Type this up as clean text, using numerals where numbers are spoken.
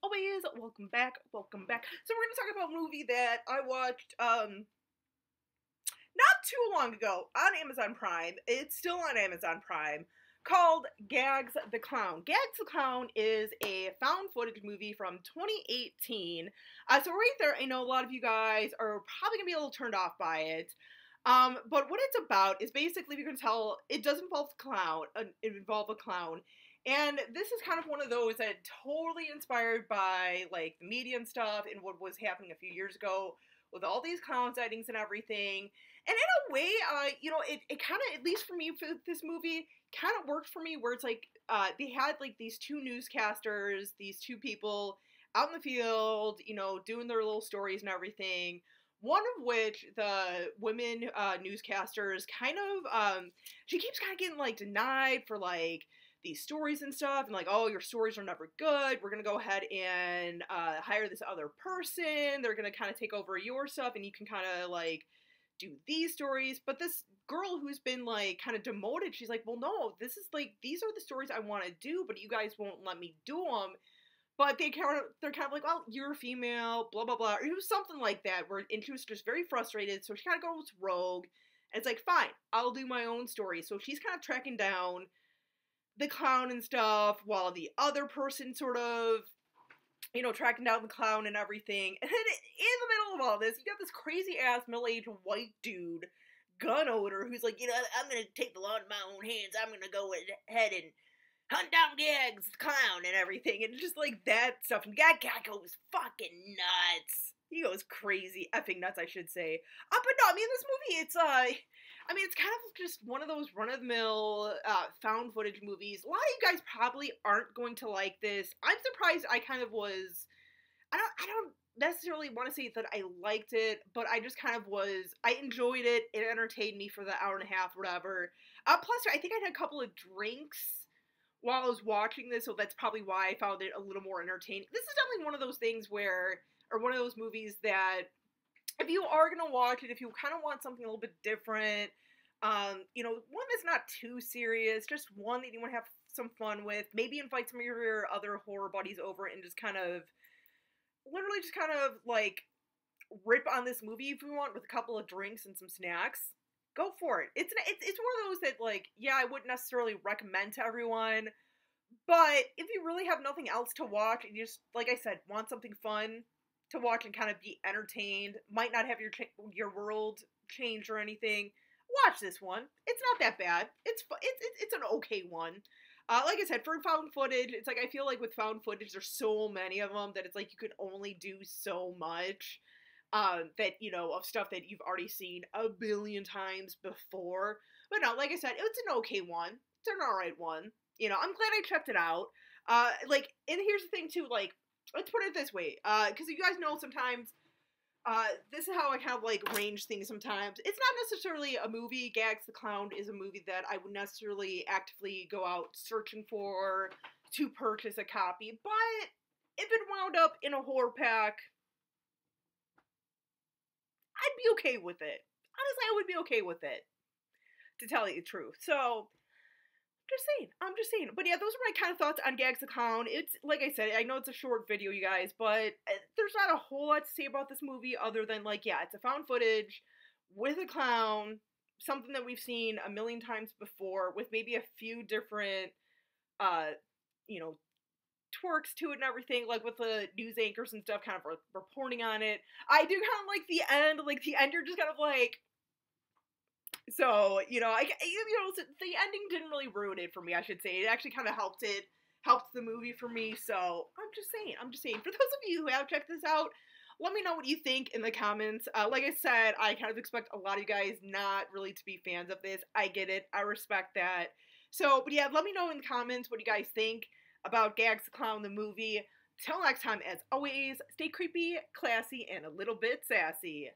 always, welcome back, welcome back. So we're going to talk about a movie that I watched, not too long ago on Amazon Prime. It's still on Amazon Prime, called Gags the Clown. Gags the Clown is a found footage movie from 2018. So right there, I know a lot of you guys are probably going to be a little turned off by it. But what it's about is basically, you can tell, it does involve a clown, a clown. And this is kind of one of those that totally inspired by, like, the media and stuff and what was happening a few years ago with all these clown sightings and everything. And in a way, it kind of, at least for me, for this movie, kind of worked for me, where it's like, they had, like, these two newscasters, these two people out in the field, doing their little stories and everything. One of which, the women newscasters, kind of, she keeps kind of getting, like, denied for, like, these stories and stuff, and like, oh, your stories are never good, we're gonna go ahead and hire this other person, they're gonna kind of take over your stuff, and you can kind of, like, do these stories. But this girl who's been, like, kind of demoted, she's like, well, no, this is, like, these are the stories I want to do, but you guys won't let me do them. But they're kind of like, well, you're a female, blah, blah, blah. Or it was something like that, and she was just very frustrated, so she kind of goes rogue, and it's like, fine, I'll do my own story. So she's kind of tracking down the clown and stuff, while the other person sort of, tracking down the clown and everything. And then in the middle of all this, you got this crazy-ass middle-aged white dude, gun owner, who's like, I'm gonna take the law in my own hands, I'm gonna go ahead and hunt down Gags the Clown and everything, and just like that stuff, and that guy goes fucking nuts. He goes crazy, effing nuts, I should say. But no, I mean, this movie, it's kind of just one of those run-of-the-mill, found footage movies. A lot of you guys probably aren't going to like this. I'm surprised I kind of was, I don't necessarily want to say that I liked it, but I just kind of was, I enjoyed it, it entertained me for the hour and a half, whatever. Plus, I think I had a couple of drinks while I was watching this, so that's probably why I found it a little more entertaining. This is definitely one of those things where, or one of those movies that, if you are going to watch it, if you kind of want something a little bit different, one that's not too serious, just one that you want to have some fun with, maybe invite some of your other horror buddies over and just kind of, literally just kind of, like, rip on this movie if you want, with a couple of drinks and some snacks. Go for it. It's one of those that, like, yeah, I wouldn't necessarily recommend to everyone, but if you really have nothing else to watch, and you just, like I said, want something fun to watch and kind of be entertained, might not have your world change or anything, watch this one. It's not that bad. It's an okay one. Like I said, for found footage, it's like, I feel like with found footage, there's so many of them that it's like you could only do so much. That, of stuff that you've already seen a billion times before. But no, like I said, it's an okay one. It's an alright one. I'm glad I checked it out. And here's the thing too, like, let's put it this way, because you guys know sometimes, this is how I kind of, like, range things sometimes. It's not necessarily a movie. Gags the Clown is a movie that I would necessarily actively go out searching for to purchase a copy, but if it wound up in a horror pack, I'd be okay with it. Honestly, I would be okay with it, to tell you the truth. So, I'm just saying. But yeah, those are my kind of thoughts on Gags the Clown. It's, like I said, I know it's a short video, you guys, but there's not a whole lot to say about this movie other than, like, yeah, it's a found footage with a clown, something that we've seen a million times before, with maybe a few different, twerks to it and everything, like with the news anchors and stuff kind of reporting on it. I do kind of like the end, you're just kind of like, so, the ending didn't really ruin it for me, I should say. It actually kind of helped the movie for me, so I'm just saying, for those of you who have checked this out, let me know what you think in the comments. Like I said, I kind of expect a lot of you guys not really to be fans of this. I get it, I respect that. So, but yeah, let me know in the comments what you guys think about Gags the Clown, the movie. Till next time, as always, stay creepy, classy, and a little bit sassy.